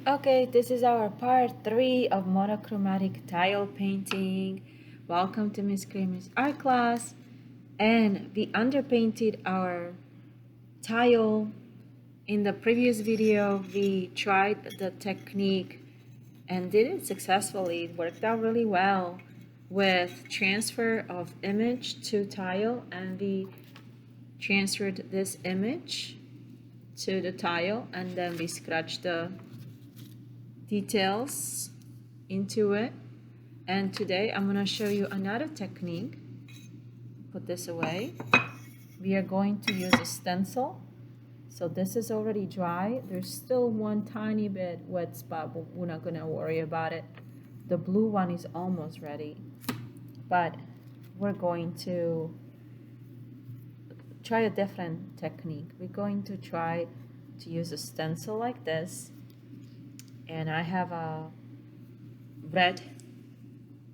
Okay, this is our part 3 of monochromatic tile painting. Welcome to Miss Creamer's art class. And we underpainted our tile. In the previous video, we tried the technique and did it successfully. It worked out really well with transfer of image to tile, and we transferred this image to the tile, and then we scratched the details into it. And today I'm going to show you another technique. Put this away. We are going to use a stencil. So this is already dry. There's still one tiny bit wet spot, but we're not going to worry about it. The blue one is almost ready, but we're going to try a different technique. We're going to try to use a stencil like this, and I have a red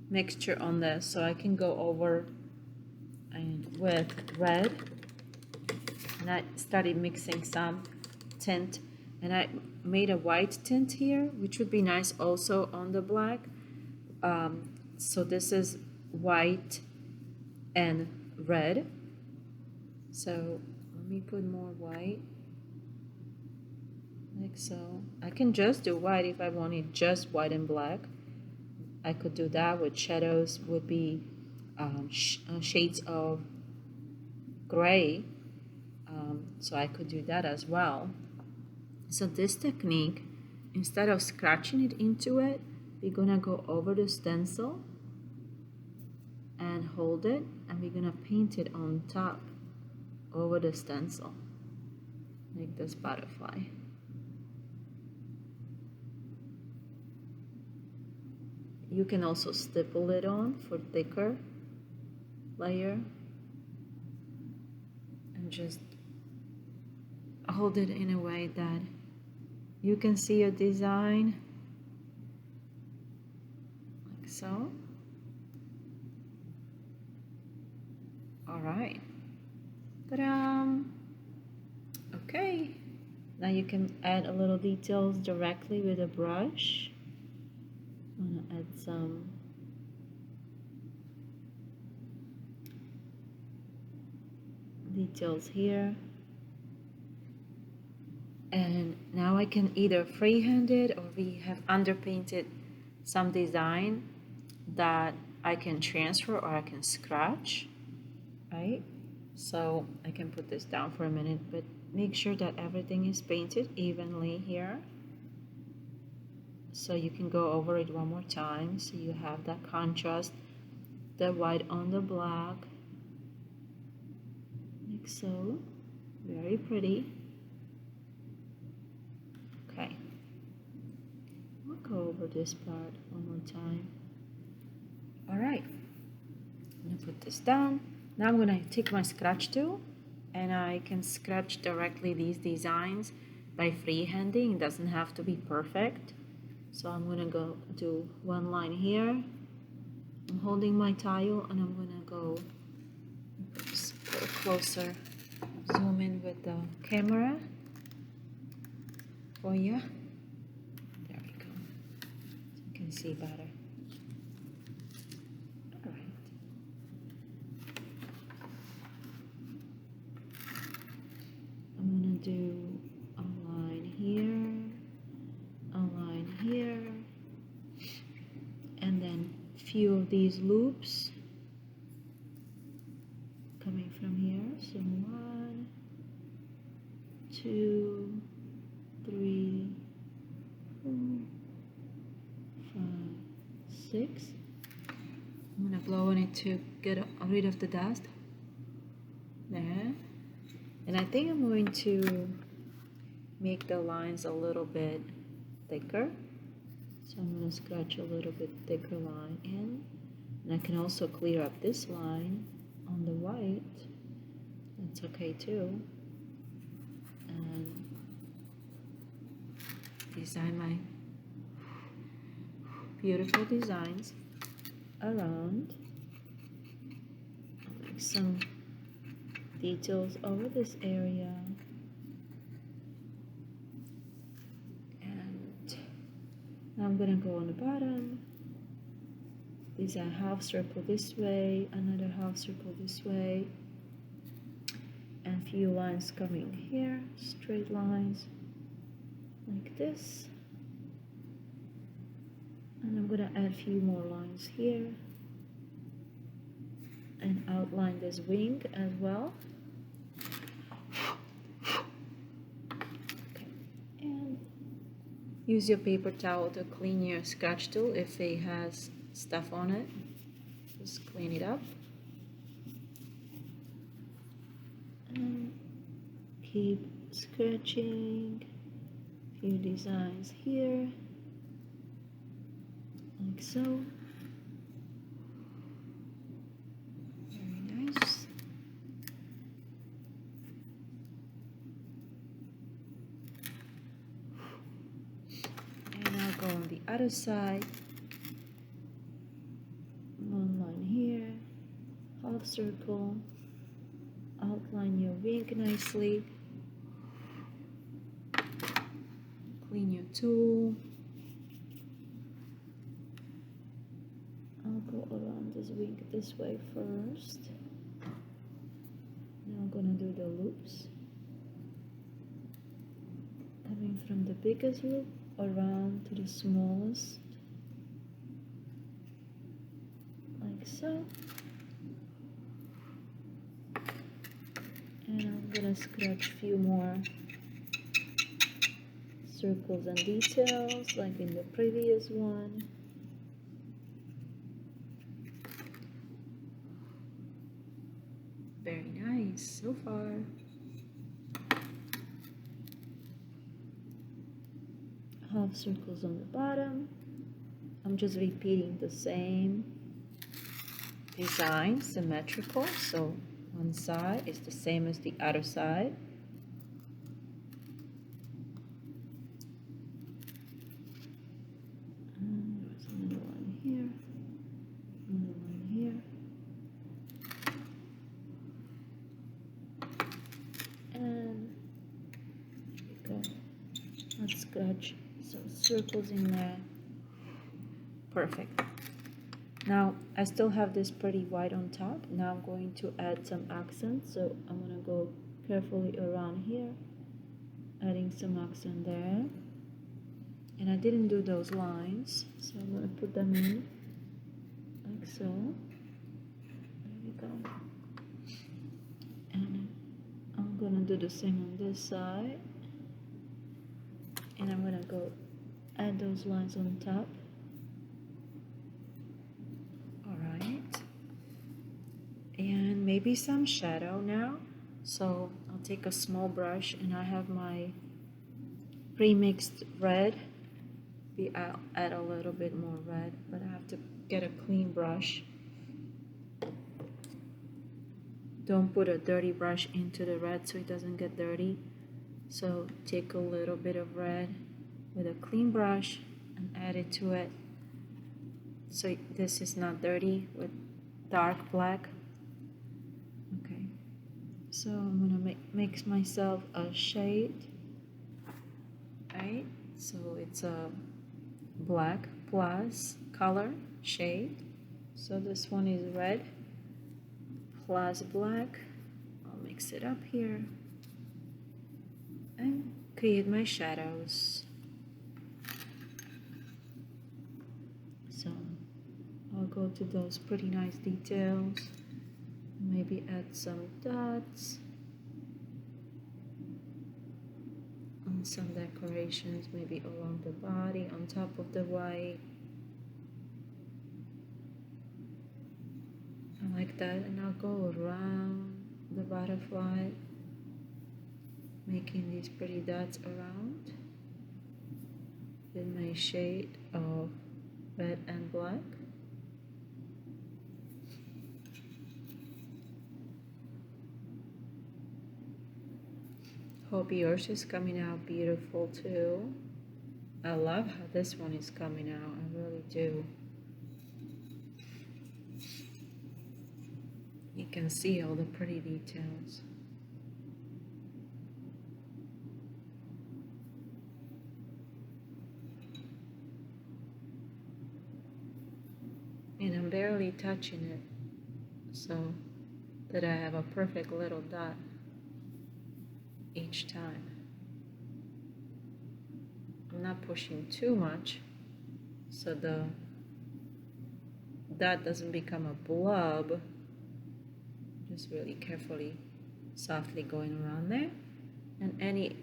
mixture on this, so I can go over and with red, and I started mixing some tint, and I made a white tint here, which would be nice also on the black. So this is white and red, so let me put more white like so. I can just do white if I wanted just white and black. I could do that with shadows, would be shades of gray, so I could do that as well. So this technique, instead of scratching it into it, we're gonna go over the stencil and hold it, and we're gonna paint it on top over the stencil, like this butterfly. You can also stipple it on for thicker layer, and just hold it in a way that you can see your design like so. All right. Ta-da! Okay. Now you can add a little details directly with a brush. I'm gonna add some details here. And now I can either freehand it, or we have underpainted some design that I can transfer or I can scratch, right? So I can put this down for a minute, but make sure that everything is painted evenly here. So you can go over it one more time so you have that contrast, the white on the black, like so. Very pretty. Okay, I'll go over this part one more time. All right, I'm gonna put this down. Now I'm gonna take my scratch tool, and I can scratch directly these designs by freehanding. It doesn't have to be perfect. So I'm gonna go do one line here. I'm holding my tile, and I'm gonna go just a little closer, zoom in with the camera for you. There we go. So you can see better. All right. I'm gonna do a line here, a line here, and then a few of these loops coming from here. So 1, 2, 3, 4, 5, 6. I'm gonna blow on it to get rid of the dust there. And I think I'm going to make the lines a little bit thicker. So I'm going to scratch a little bit thicker line in. And I can also clear up this line on the white. That's okay too. And design my beautiful designs around. I'll make some details over this area. And Now I'm gonna go on the bottom. These are half circle this way, another half circle this way, and a few lines coming here, straight lines like this. And I'm gonna add a few more lines here and outline this wing as well. Okay. And use your paper towel to clean your scratch tool if it has stuff on it. Just clean it up. And keep scratching a few designs here, like so. Very nice. And I'll go on the other side. One line here, half circle, outline your wing nicely, clean your tool. I'll go around this wing this way first. Now I'm gonna do the loops, coming from the biggest loop around to the smallest, like so. And I'm gonna scratch a few more circles and details like in the previous one. Very nice so far. Half circles on the bottom. I'm just repeating the same design, symmetrical, so one side is the same as the other side. And there's another one here, another one here. And there we go. Let's scratch some circles in there. Perfect. Now I still have this pretty white on top. Now I'm going to add some accents, so I'm gonna go carefully around here, adding some accent there. And I didn't do those lines, so I'm gonna put them in like so. There we go. And I'm gonna do the same on this side, and I'm gonna go add those lines on top. And maybe some shadow now. So I'll take a small brush, and I have my pre-mixed red. I'll add a little bit more red, but I have to get a clean brush. Don't put a dirty brush into the red so it doesn't get dirty. So take a little bit of red with a clean brush and add it to it. So this is not dirty with dark black. Okay, so I'm gonna mix myself a shade, right? So it's a black plus color shade. So this one is red plus black. I'll mix it up here and create my shadows. So I'll go to those pretty nice details. Maybe add some dots and some decorations, maybe along the body, on top of the white. I like that, and I'll go around the butterfly, making these pretty dots around with my shade of red and black. Hope yours is coming out beautiful too. I love how this one is coming out, I really do. You can see all the pretty details. I'm barely touching it so that I have a perfect little dot each time. I'm not pushing too much so the dot doesn't become a blob. Just really carefully, softly going around there. And any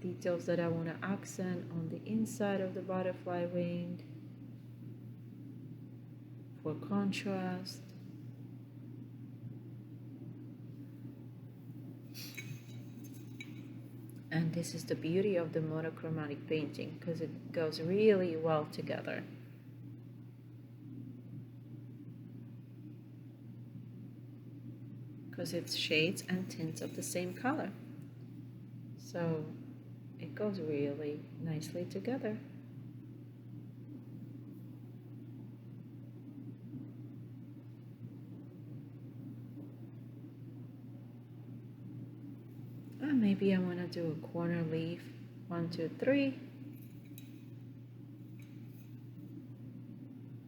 details that I want to accent on the inside of the butterfly wing for contrast. And this is the beauty of the monochromatic painting, because it goes really well together. Because it's shades and tints of the same color. So it goes really nicely together. Maybe I want to do a corner leaf. 1, 2, 3.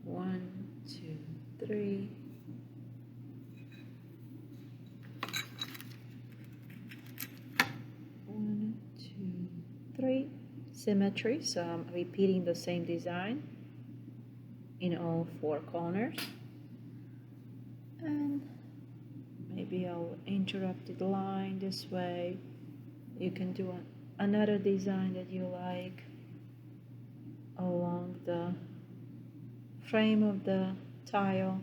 1, 2, 3. Symmetry, so I'm repeating the same design in all 4 corners. And maybe I'll interrupt the line this way. You can do another design that you like along the frame of the tile.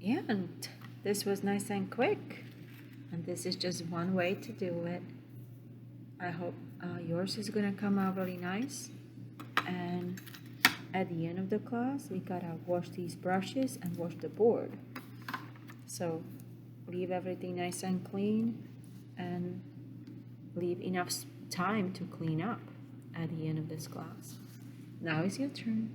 And this was nice and quick. And this is just one way to do it. I hope yours is gonna come out really nice. And at the end of the class, we gotta wash these brushes and wash the board. So leave everything nice and clean and leave enough time to clean up at the end of this class. Now is your turn.